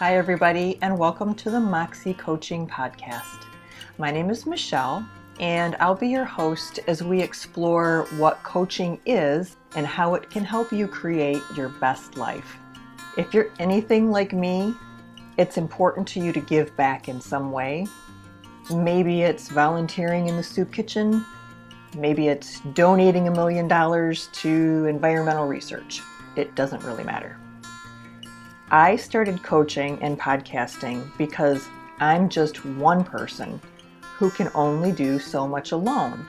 Hi, everybody, and welcome to the Moxxie Coaching Podcast. My name is Michelle, and I'll be your host as we explore what coaching is and how it can help you create your best life. If you're anything like me, it's important to you to give back in some way. Maybe it's volunteering in the soup kitchen. Maybe it's donating $1 million to environmental research. It doesn't really matter. I started coaching and podcasting because I'm just one person who can only do so much alone.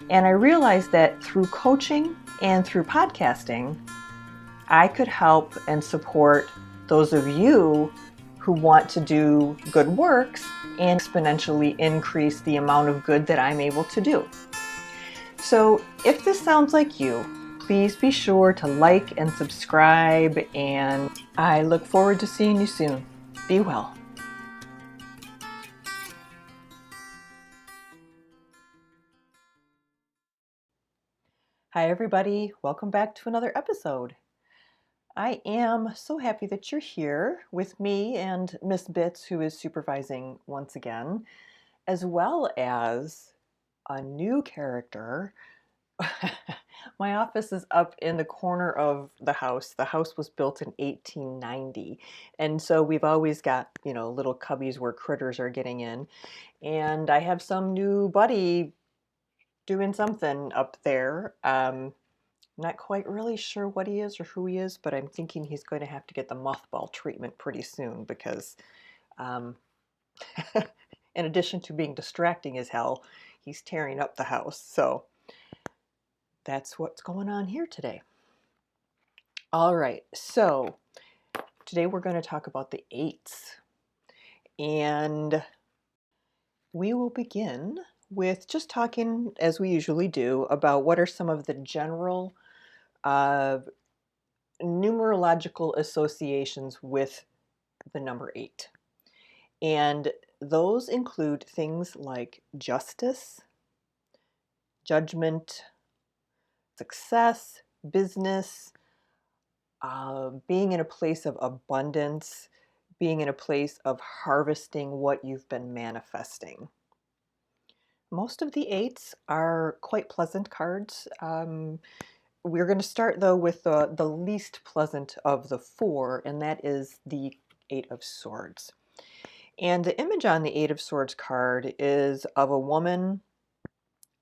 And I realized that through coaching and through podcasting, I could help and support those of you who want to do good works and exponentially increase the amount of good that I'm able to do. So if this sounds like you, please be sure to like and subscribe, and I look forward to seeing you soon. Be well. Hi, everybody. Welcome back to another episode. I am so happy that you're here with me and Miss Bits, who is supervising once again, as well as a new character. My office is up in the corner of the house. The house was built in 1890. And so we've always got, little cubbies where critters are getting in. And I have some new buddy doing something up there. Not quite really sure what he is or who he is, but I'm thinking he's going to have to get the mothball treatment pretty soon because in addition to being distracting as hell, he's tearing up the house. So that's what's going on here today. All right, so today we're going to talk about the eights. And we will begin with just talking, as we usually do, about what are some of the general numerological associations with the number 8. And those include things like justice, judgment, success, business, being in a place of abundance, being in a place of harvesting what you've been manifesting. Most of the 8s are quite pleasant cards. We're going to start, though, with the least pleasant of the 4, and that is the 8 of Swords. And the image on the 8 of Swords card is of a woman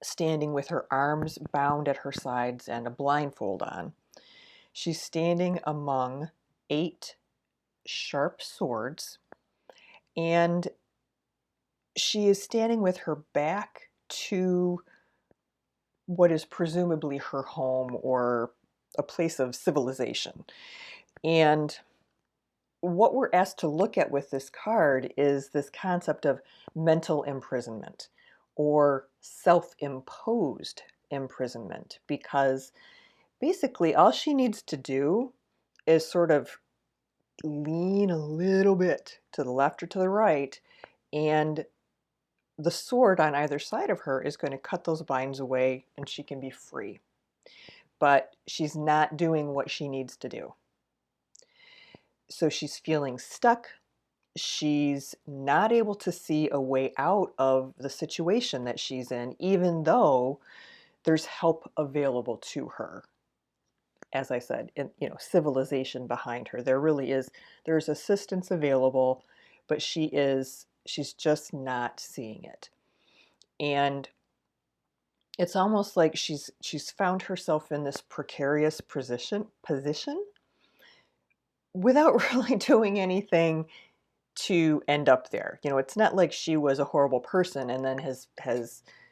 standing with her arms bound at her sides and a blindfold on. She's standing among 8 sharp swords, and she is standing with her back to what is presumably her home or a place of civilization. And what we're asked to look at with this card is this concept of mental imprisonment or self-imposed imprisonment, because basically all she needs to do is sort of lean a little bit to the left or to the right, and the sword on either side of her is going to cut those binds away and she can be free. But she's not doing what she needs to do. So she's feeling stuck. She's not able to see a way out of the situation that she's in, even though there's help available to her. As I said, civilization behind her. There's assistance available, but she's just not seeing it. And it's almost like she's found herself in this precarious position without really doing anything to end up there. It's not like she was a horrible person and then has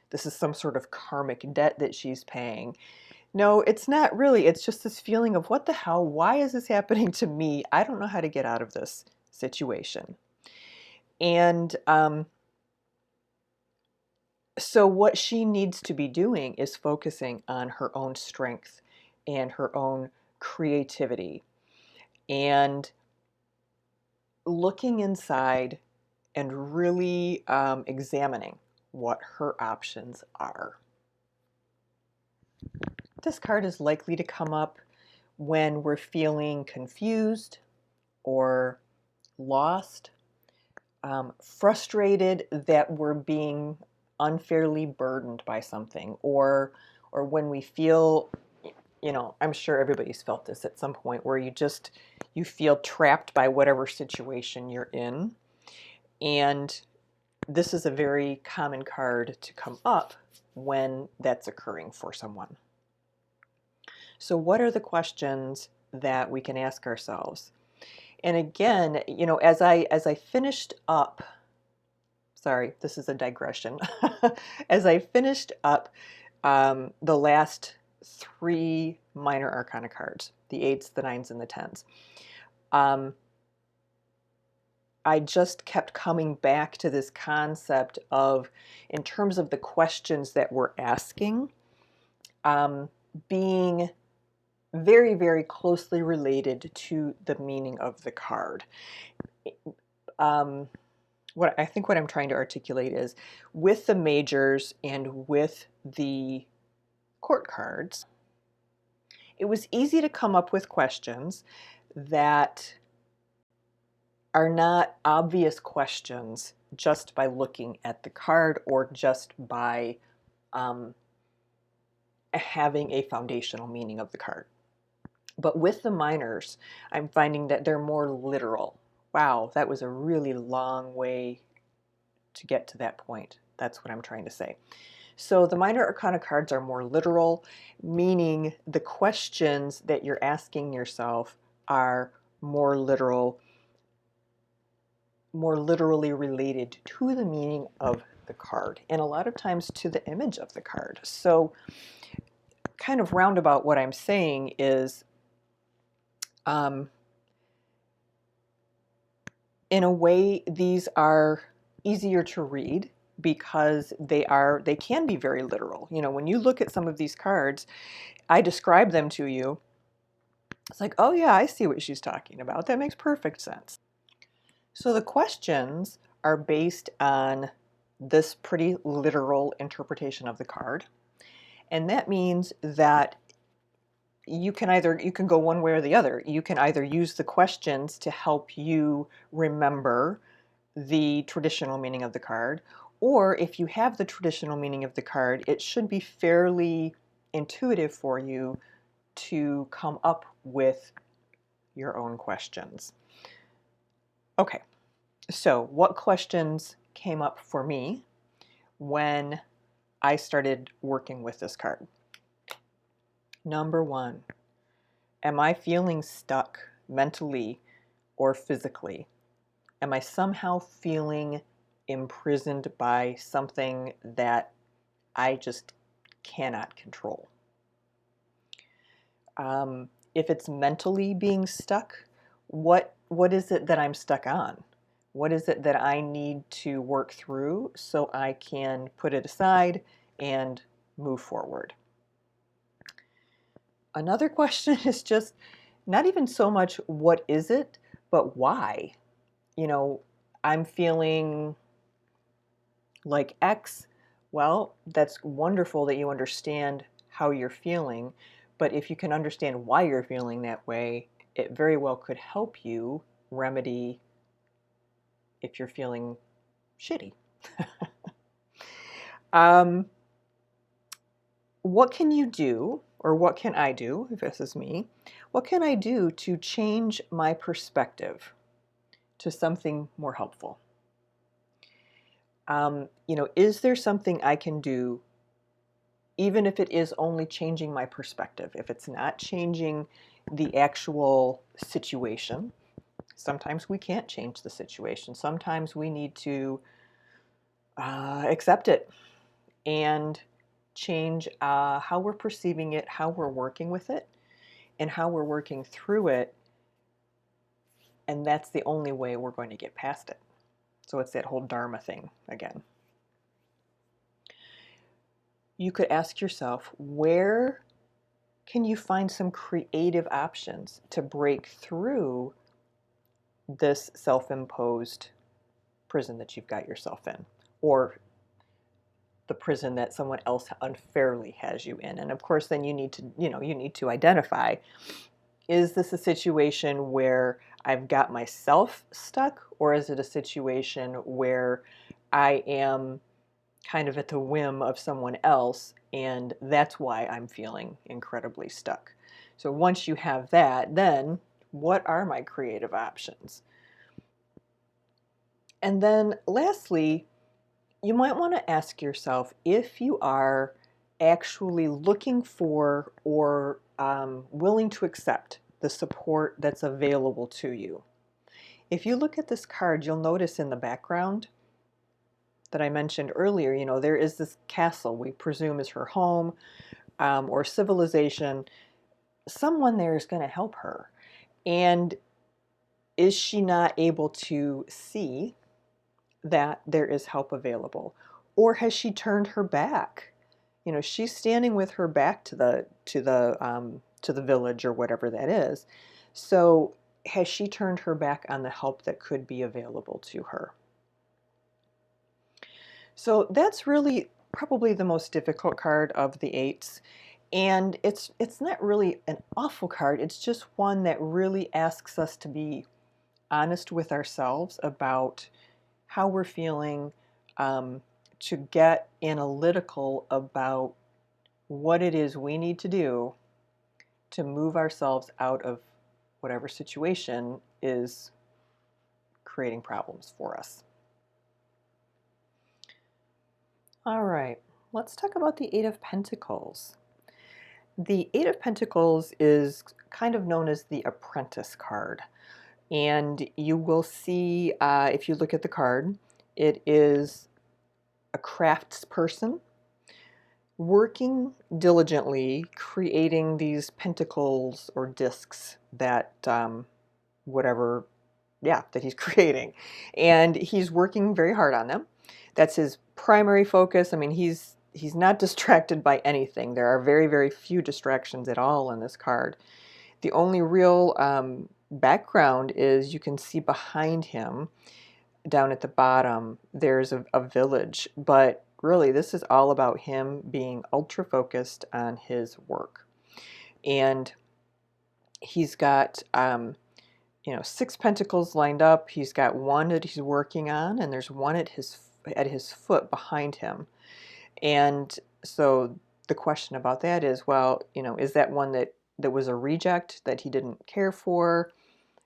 this is some sort of karmic debt that she's paying. No, it's not really. It's just this feeling of, what the hell? Why is this happening to me? I don't know how to get out of this situation. And so what she needs to be doing is focusing on her own strength and her own creativity and looking inside and really examining what her options are. This card is likely to come up when we're feeling confused or lost, frustrated that we're being unfairly burdened by something, or when we feel, I'm sure everybody's felt this at some point, where you feel trapped by whatever situation you're in. And this is a very common card to come up when that's occurring for someone. So what are the questions that we can ask ourselves? And again, as I finished up, sorry, this is a digression. As I finished up the last 3 minor arcana cards, the 8s, the 9s, and the 10s, I just kept coming back to this concept of, in terms of the questions that we're asking, being very, very closely related to the meaning of the card. What I'm trying to articulate is, with the majors and with the court cards, it was easy to come up with questions that are not obvious questions just by looking at the card or just by having a foundational meaning of the card. But with the minors, I'm finding that they're more literal. Wow, that was a really long way to get to that point. That's what I'm trying to say. So the minor arcana cards are more literal, meaning the questions that you're asking yourself are more literal, more literally related to the meaning of the card, and a lot of times to the image of the card. So kind of roundabout, what I'm saying is, in a way, these are easier to read because they can be very literal. When you look at some of these cards, I describe them to you. It's like, oh yeah, I see what she's talking about. That makes perfect sense. So the questions are based on this pretty literal interpretation of the card. And that means that you can go one way or the other. You can either use the questions to help you remember the traditional meaning of the card, or if you have the traditional meaning of the card, it should be fairly intuitive for you to come up with your own questions. Okay, so what questions came up for me when I started working with this card? Number 1, am I feeling stuck mentally or physically? Am I somehow feeling imprisoned by something that I just cannot control? If it's mentally being stuck, what is it that I'm stuck on? What is it that I need to work through so I can put it aside and move forward? Another question is just not even so much what is it, but why? I'm feeling like X. Well, that's wonderful that you understand how you're feeling, but if you can understand why you're feeling that way, it very well could help you remedy if you're feeling shitty. What can you do, or what can I do, if this is me, what can I do to change my perspective to something more helpful? Is there something I can do, even if it is only changing my perspective, if it's not changing the actual situation? Sometimes we can't change the situation. Sometimes we need to accept it and change how we're perceiving it, how we're working with it, and how we're working through it. And that's the only way we're going to get past it. So it's that whole Dharma thing again. You could ask yourself, where can you find some creative options to break through this self-imposed prison that you've got yourself in, or the prison that someone else unfairly has you in? And of course, then you need to identify, is this a situation where I've got myself stuck, or is it a situation where I am kind of at the whim of someone else and that's why I'm feeling incredibly stuck? So once you have that, then what are my creative options? And then lastly, you might want to ask yourself if you are actually looking for or willing to accept the support that's available to you. If you look at this card, you'll notice in the background that I mentioned earlier, there is this castle we presume is her home or civilization. Someone there is going to help her. And is she not able to see that there is help available? Or has she turned her back? She's standing with her back to the village or whatever that is. So has she turned her back on the help that could be available to her? So that's really probably the most difficult card of the eights. And it's not really an awful card. It's just one that really asks us to be honest with ourselves about how we're feeling, to get analytical about what it is we need to do to move ourselves out of whatever situation is creating problems for us. All right, let's talk about the Eight of Pentacles. The Eight of Pentacles is kind of known as the Apprentice card. And you will see, if you look at the card, it is a craftsperson working diligently, creating these pentacles or discs that whatever, yeah, that he's creating. And he's working very hard on them. That's his primary focus. I mean, he's not distracted by anything. There are very, very few distractions at all in this card. The only real background is you can see behind him, down at the bottom, there's a village. But really, this is all about him being ultra focused on his work. And he's got, 6 pentacles lined up. He's got one that he's working on, and there's one at his foot behind him. And so the question about that is, well, is that one that was a reject that he didn't care for?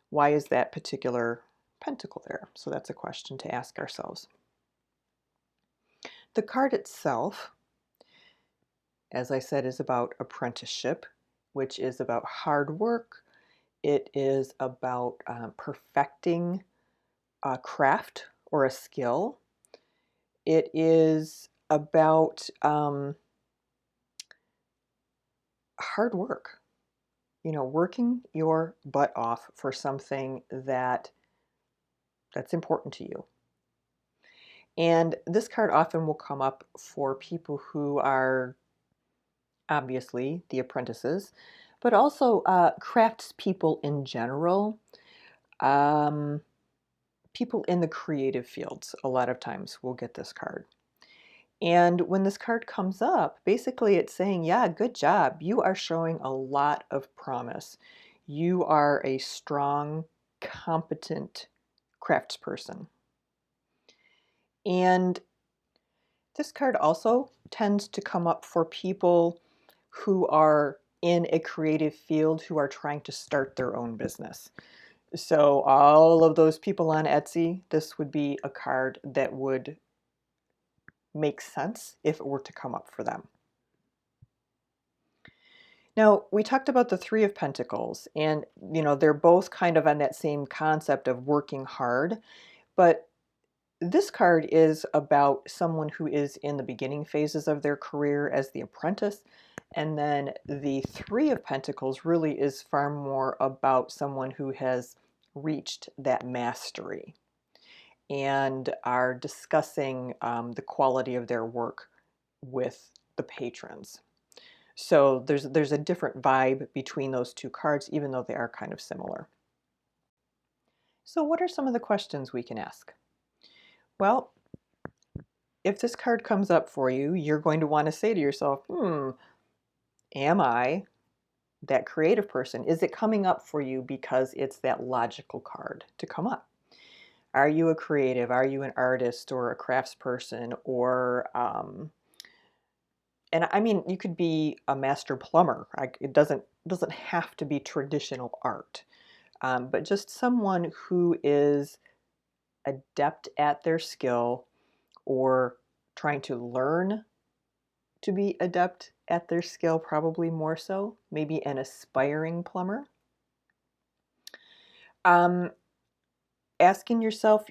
Why is that particular pentacle there? So that's a question to ask ourselves. The card itself, as I said, is about apprenticeship, which is about hard work. It is about perfecting a craft or a skill. It is about hard work, working your butt off for something that's important to you. And this card often will come up for people who are obviously the apprentices, but also craftspeople in general, people in the creative fields a lot of times will get this card. And when this card comes up, basically it's saying, yeah, good job. You are showing a lot of promise. You are a strong, competent craftsperson. And this card also tends to come up for people who are in a creative field who are trying to start their own business. So all of those people on Etsy, this would be a card that would make sense if it were to come up for them. Now, we talked about the Three of Pentacles, and they're both kind of on that same concept of working hard, but this card is about someone who is in the beginning phases of their career as the apprentice, and then the Three of Pentacles really is far more about someone who has reached that mastery and are discussing the quality of their work with the patrons. So there's a different vibe between those two cards, even though they are kind of similar. So what are some of the questions we can ask? Well, if this card comes up for you, you're going to want to say to yourself, am I that creative person, is it coming up for you because it's that logical card to come up? Are you a creative? Are you an artist or a craftsperson? Or, and I mean, you could be a master plumber. It doesn't have to be traditional art, but just someone who is adept at their skill or trying to learn to be adept at their skill, probably more so, maybe an aspiring plumber. Um, Asking yourself,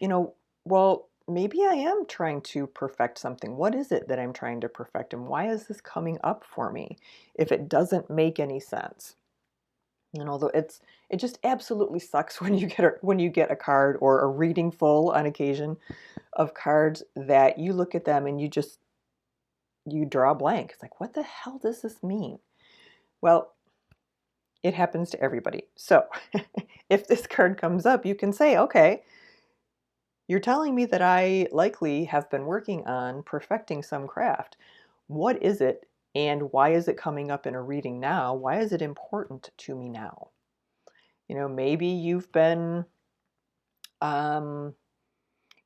well, maybe I am trying to perfect something. What is it that I'm trying to perfect, and why is this coming up for me if it doesn't make any sense? And although it just absolutely sucks when you get a card or a reading full on occasion of cards that you look at them and you draw a blank. It's like, what the hell does this mean? Well, it happens to everybody. So if this card comes up, you can say, okay, you're telling me that I likely have been working on perfecting some craft. What is it, and why is it coming up in a reading now? Why is it important to me now? Maybe um,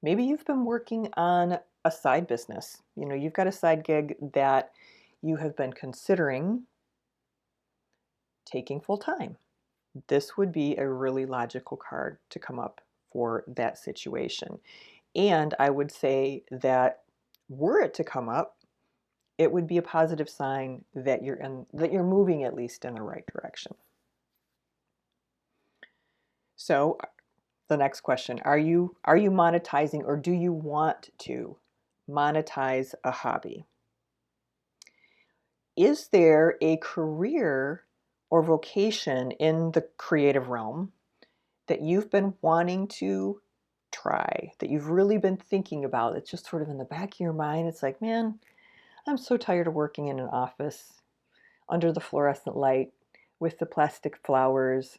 you've been working on a side business. You've got a side gig that you have been considering taking full time. This would be a really logical card to come up for that situation. And I would say that were it to come up, it would be a positive sign that you're moving at least in the right direction. So the next question, are you monetizing, or do you want to monetize a hobby? Is there a career or vocation in the creative realm that you've been wanting to try, that you've really been thinking about? It's just sort of in the back of your mind. It's like, man, I'm so tired of working in an office under the fluorescent light with the plastic flowers.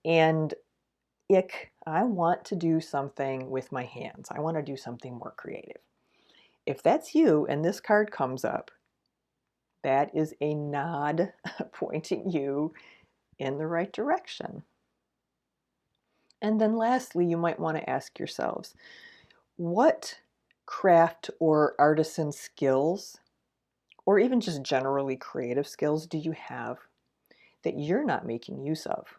And I want to do something with my hands. I want to do something more creative. If that's you and this card comes up, that is a nod pointing you in the right direction. And then lastly, you might want to ask yourselves, what craft or artisan skills, or even just generally creative skills, do you have that you're not making use of?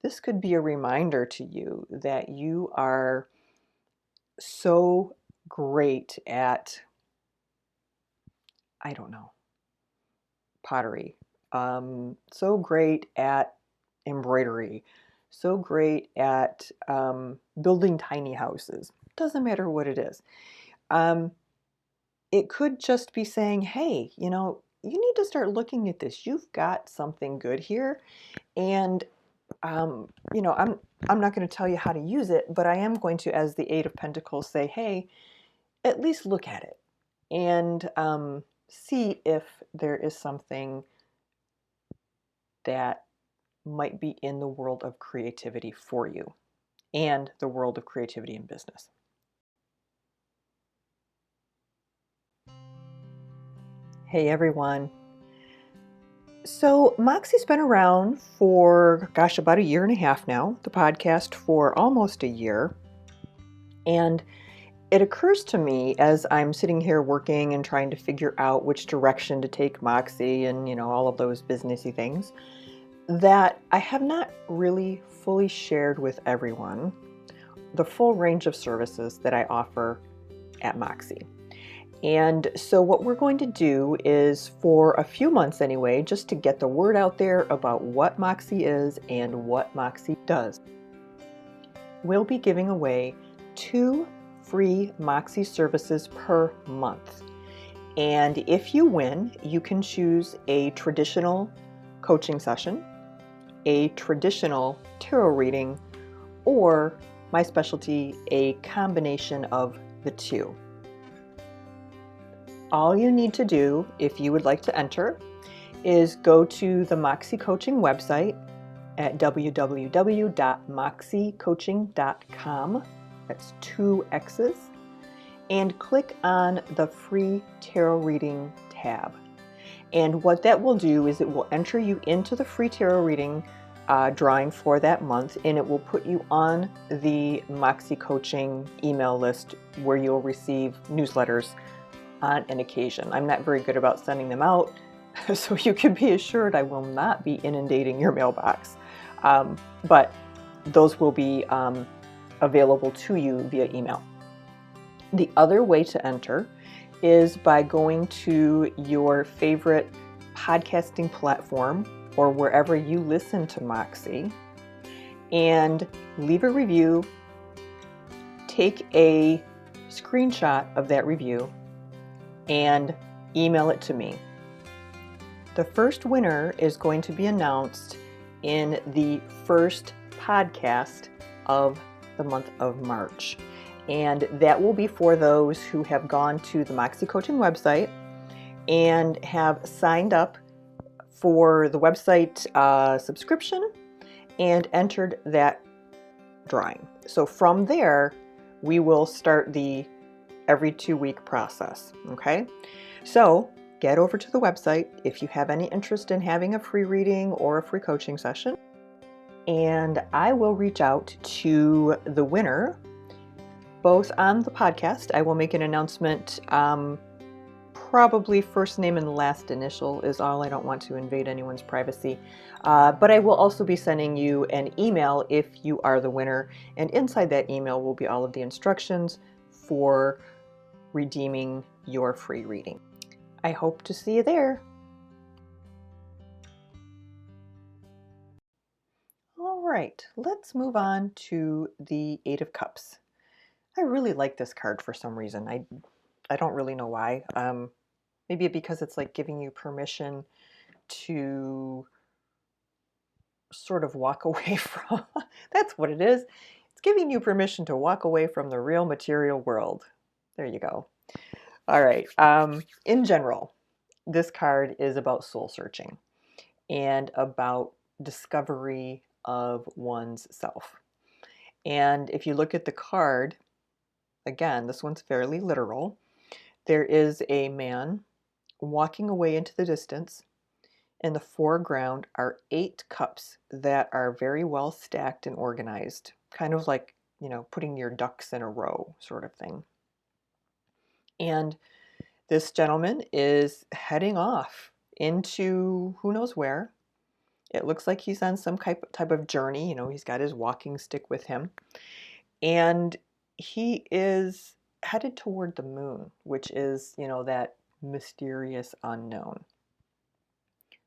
This could be a reminder to you that you are so great at, I don't know, pottery, so great at embroidery, so great at building tiny houses. Doesn't matter what it is. It could just be saying, hey, you need to start looking at this. You've got something good here. And, I'm not going to tell you how to use it, but I am going to, as the Eight of Pentacles, say, hey, at least look at it and see if there is something that might be in the world of creativity for you and the world of creativity in business. Hey everyone. So Moxxie's been around for, gosh, about 1.5 years now, the podcast for almost a year. And it occurs to me as I'm sitting here working and trying to figure out which direction to take Moxxie and, all of those businessy things, that I have not really fully shared with everyone the full range of services that I offer at Moxxie. And so what we're going to do is, for a few months anyway, just to get the word out there about what Moxxie is and what Moxxie does, we'll be giving away 2 free Moxxie services per month. And if you win, you can choose a traditional coaching session, a traditional tarot reading, or my specialty, a combination of the two. All you need to do, if you would like to enter, is go to the Moxxie Coaching website at www.moxxiecoaching.com. That's 2 X's. And click on the free tarot reading tab. And what that will do is it will enter you into the free tarot reading drawing for that month, and it will put you on the Moxxie coaching email list where you'll receive newsletters on an occasion. I'm not very good about sending them out, so you can be assured I will not be inundating your mailbox. But those will be available to you via email. The other way to enter is by going to your favorite podcasting platform or wherever you listen to Moxxie and leave a review. Take a screenshot of that review and email it to me. The first winner is going to be announced in the first podcast of the month of March. And that will be for those who have gone to the Moxxie Coaching website and have signed up for the website subscription and entered that drawing. So from there, we will start the every 2-week process. Okay? So get over to the website if you have any interest in having a free reading or a free coaching session. And I will reach out to the winner both on the podcast. I will make an announcement. Probably first name and last initial is all. I don't want to invade anyone's privacy. But I will also be sending you an email if you are the winner. And inside that email will be all of the instructions for redeeming your free reading. I hope to see you there. All right, let's move on to the Eight of Cups. I really like this card for some reason. I don't really know why. Maybe because it's like giving you permission to sort of walk away from, that's what it is. It's giving you permission to walk away from the real material world. There you go. All right. In general, this card is about soul searching and about discovery of one's self. And if you look at the card, again, this one's fairly literal. There is a man walking away into the distance. In the foreground are 8 cups that are very well stacked and organized, kind of like, putting your ducks in a row sort of thing. And this gentleman is heading off into who knows where. It looks like he's on some type of journey. He's got his walking stick with him. And he is headed toward the moon, which is, that mysterious unknown.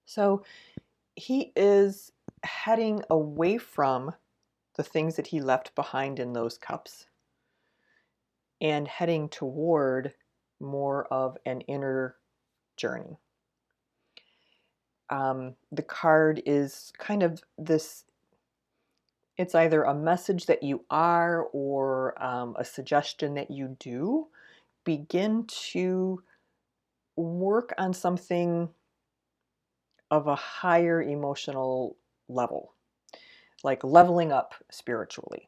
So he is heading away from the things that he left behind in those cups and heading toward more of an inner journey. The card is kind of this, it's either a message that you are or a suggestion that you do. Begin to work on something of a higher emotional level, like leveling up spiritually.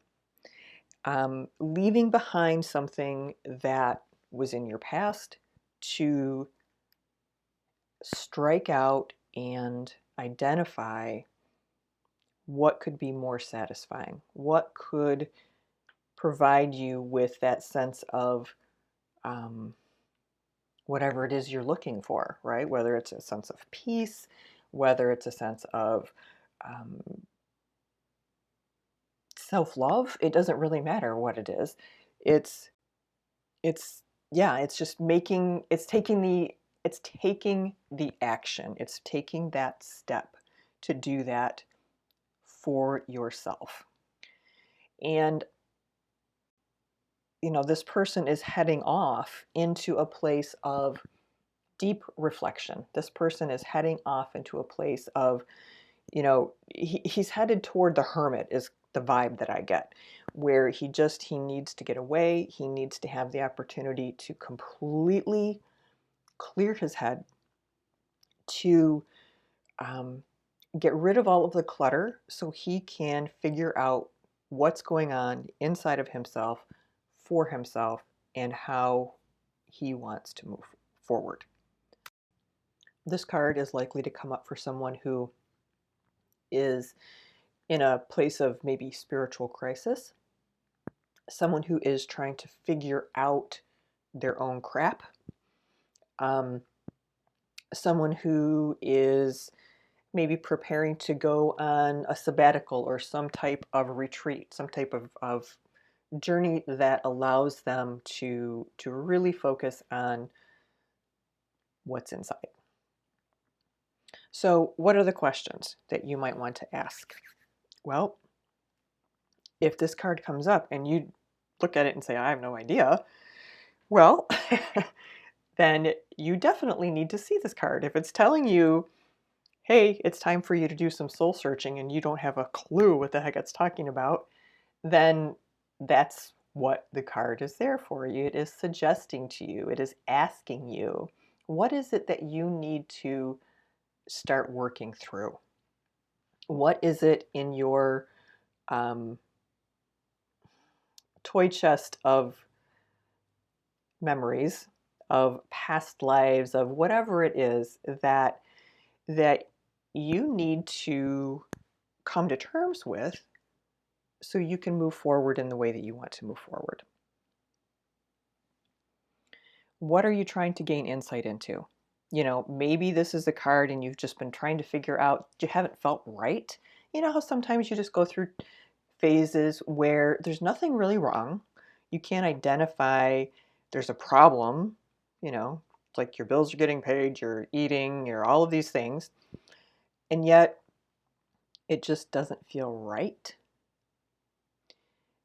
Leaving behind something that was in your past to strike out and identify what could be more satisfying, what could provide you with that sense of whatever it is you're looking for, right? Whether it's a sense of peace, whether it's a sense of self-love, it doesn't really matter what it is. It's just taking the action. It's taking that step to do that for yourself. And this person is heading off into a place of deep reflection. This person is heading off into a place of, he's headed toward the hermit is the vibe that I get, where he needs to get away. He needs to have the opportunity to completely clear his head, to get rid of all of the clutter so he can figure out what's going on inside of himself, for himself, and how he wants to move forward. This card is likely to come up for someone who is in a place of maybe spiritual crisis, someone who is trying to figure out their own crap, um, someone who is maybe preparing to go on a sabbatical or some type of retreat, some type of journey that allows them to really focus on what's inside. So, what are the questions that you might want to ask? Well, if this card comes up and you look at it and say, I have no idea, well, then you definitely need to see this card. If it's telling you, hey, it's time for you to do some soul searching and you don't have a clue what the heck it's talking about, then that's what the card is there for you. It is suggesting to you, it is asking you, what is it that you need to start working through? What is it in your um, toy chest of memories, of past lives, of whatever it is that you need to come to terms with so you can move forward in the way that you want to move forward? What are you trying to gain insight into? You know, maybe this is a card and you've just been trying to figure out, you haven't felt right. You know how sometimes you just go through phases where there's nothing really wrong. You can't identify there's a problem, you know, it's like your bills are getting paid, you're eating, you're all of these things, and yet it just doesn't feel right.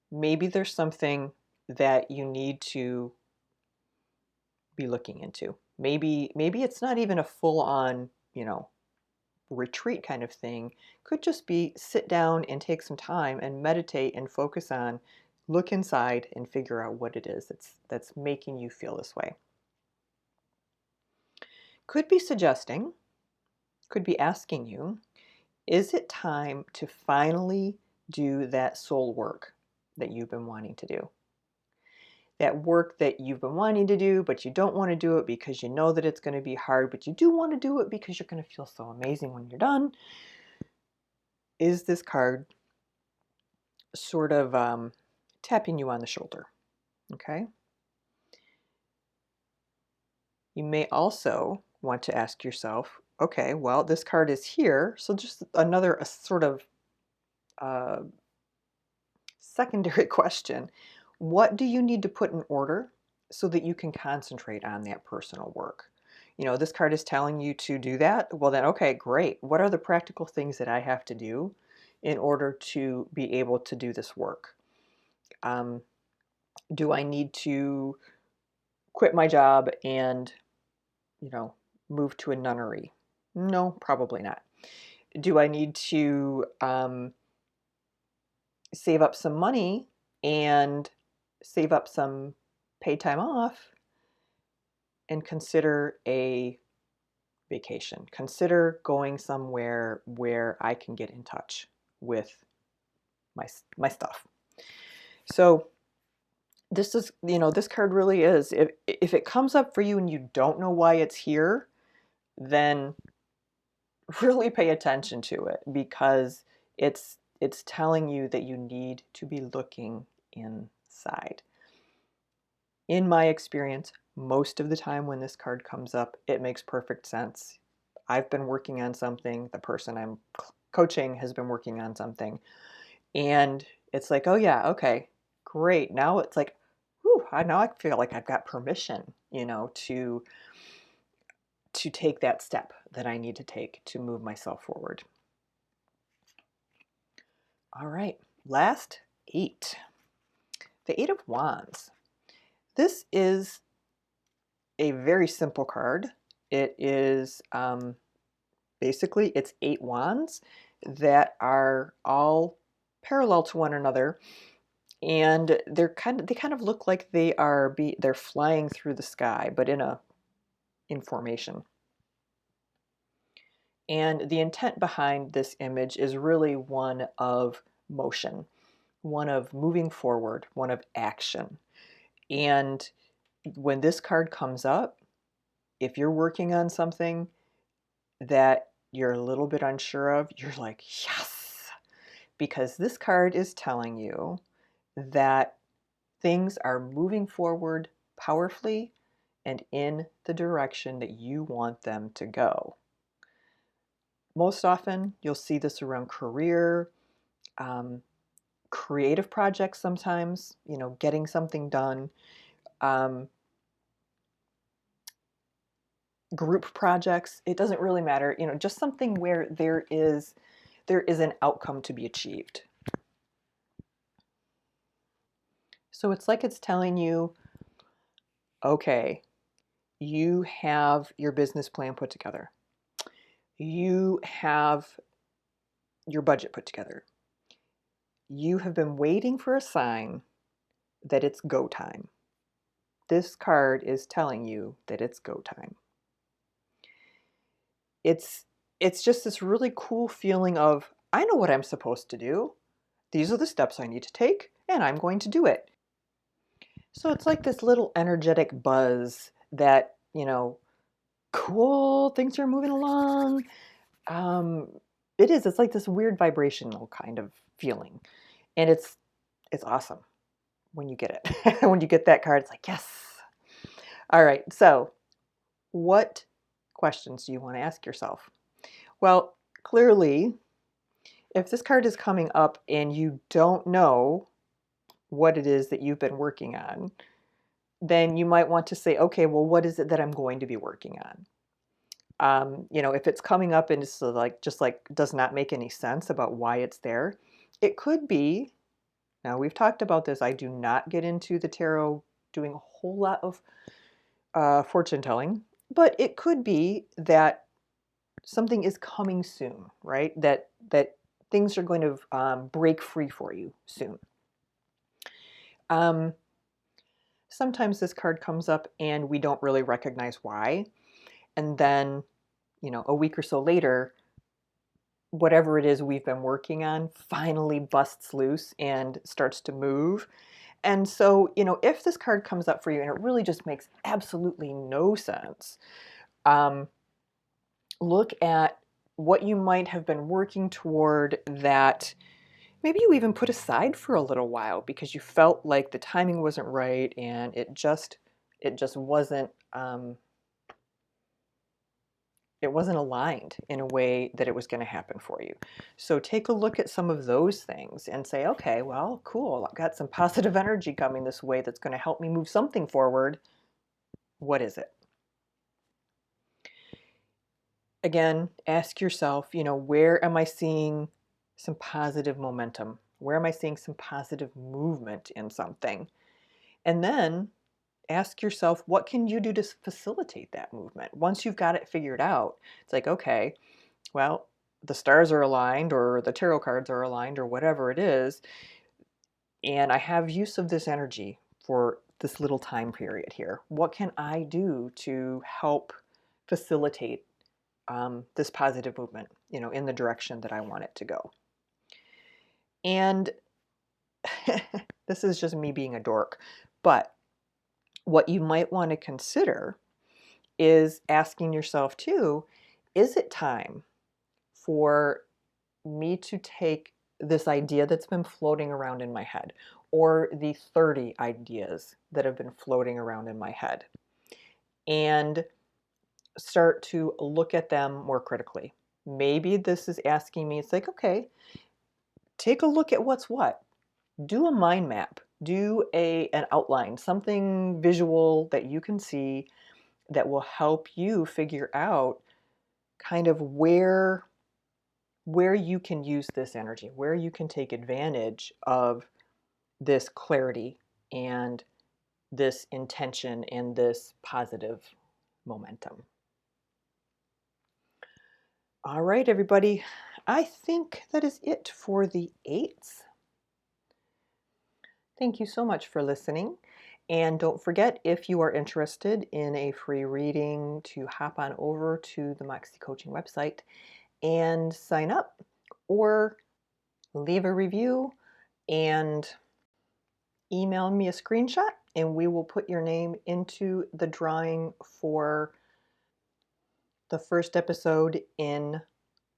Maybe there's something that you need to be looking into. Maybe it's not even a full-on, you know, retreat kind of thing. Could just be sit down and take some time and meditate and focus on, look inside and figure out what it is that's making you feel this way. Could be suggesting, could be asking you, is it time to finally do that soul work that you've been wanting to do? That work that you've been wanting to do, but you don't want to do it because you know that it's going to be hard, but you do want to do it because you're going to feel so amazing when you're done. Is this card sort of tapping you on the shoulder? Okay. You may also want to ask yourself, okay, well, this card is here, so just another sort of uh, secondary question. What do you need to put in order so that you can concentrate on that personal work? You know, this card is telling you to do that. Well, then, okay, great. What are the practical things that I have to do in order to be able to do this work? Do I need to quit my job and, you know, move to a nunnery? No, probably not. Do I need to save up some money and save up some paid time off and consider a vacation? Consider going somewhere where I can get in touch with my stuff. So this is, you know, this card really is, if it comes up for you and you don't know why it's here, then really pay attention to it, because it's telling you that you need to be looking inside. In my experience, most of the time when this card comes up, it makes perfect sense. I've been working on something, the person I'm coaching has been working on something, and it's like, oh yeah, okay, great. Now it's like, whew, now I feel like I've got permission, you know, to take that step that I need to take to move myself forward. All right, last 8. The 8 of Wands. This is a very simple card. It is basically it's 8 wands that are all parallel to one another, and they kind of look like they're flying through the sky, but in formation. And the intent behind this image is really one of motion, one of moving forward, one of action. And when this card comes up, if you're working on something, that you're a little bit unsure of, you're like, yes, because this card is telling you that things are moving forward powerfully and in the direction that you want them to go. Most often, you'll see this around career, um, creative projects sometimes, getting something done, um, group projects. It doesn't really matter, just something where there is an outcome to be achieved. So it's like it's telling you, okay, you have your business plan put together. You have your budget put together. You have been waiting for a sign that it's go time. This card is telling you that it's go time. It's it's just this really cool feeling of, I know what I'm supposed to do. These are the steps I need to take, and I'm going to do it. So it's like this little energetic buzz that, cool, things are moving along. Um, it's like this weird vibrational kind of feeling. And it's awesome when you get it. When you get that card, it's like, yes. All right. So, what questions do you want to ask yourself? Well, clearly, if this card is coming up and you don't know what it is that you've been working on, then you might want to say, okay, well, what is it that I'm going to be working on? If it's coming up and it's like just like does not make any sense about why it's there, it could be. Now we've talked about this. I do not get into the tarot doing a whole lot of fortune telling, but it could be that something is coming soon, right? That things are going to break free for you soon. Um, Sometimes this card comes up and we don't really recognize why, and then a week or so later, whatever it is we've been working on finally busts loose and starts to move. And so, if this card comes up for you and it really just makes absolutely no sense, um, look at what you might have been working toward that maybe you even put aside for a little while because you felt like the timing wasn't right and it just wasn't aligned in a way that it was going to happen for you. So take a look at some of those things and say, okay, well, cool. I've got some positive energy coming this way that's going to help me move something forward. What is it? Again, ask yourself, where am I seeing some positive momentum? Where am I seeing some positive movement in something? And then ask yourself, what can you do to facilitate that movement? Once you've got it figured out, it's like, okay, well, the stars are aligned or the tarot cards are aligned or whatever it is, and I have use of this energy for this little time period here. What can I do to help facilitate this positive movement, in the direction that I want it to go? And this is just me being a dork, but what you might want to consider is asking yourself too, is it time for me to take this idea that's been floating around in my head, or the 30 ideas that have been floating around in my head, and start to look at them more critically? Maybe this is asking me, it's like, okay, take a look at what's what. Do a mind map. Do an outline, something visual that you can see that will help you figure out kind of where you can use this energy, where you can take advantage of this clarity and this intention and this positive momentum. All right, everybody. I think that is it for the eights. Thank you so much for listening. And don't forget, if you are interested in a free reading, to hop on over to the Moxxie Coaching website and sign up, or leave a review and email me a screenshot, and we will put your name into the drawing for the first episode in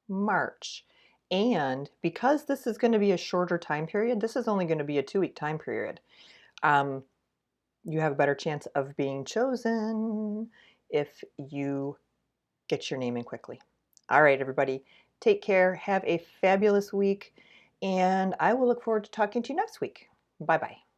March. And because this is going to be a shorter time period, this is only going to be a 2-week time period. You have a better chance of being chosen if you get your name in quickly. All right, everybody, take care. Have a fabulous week. And I will look forward to talking to you next week. Bye-bye.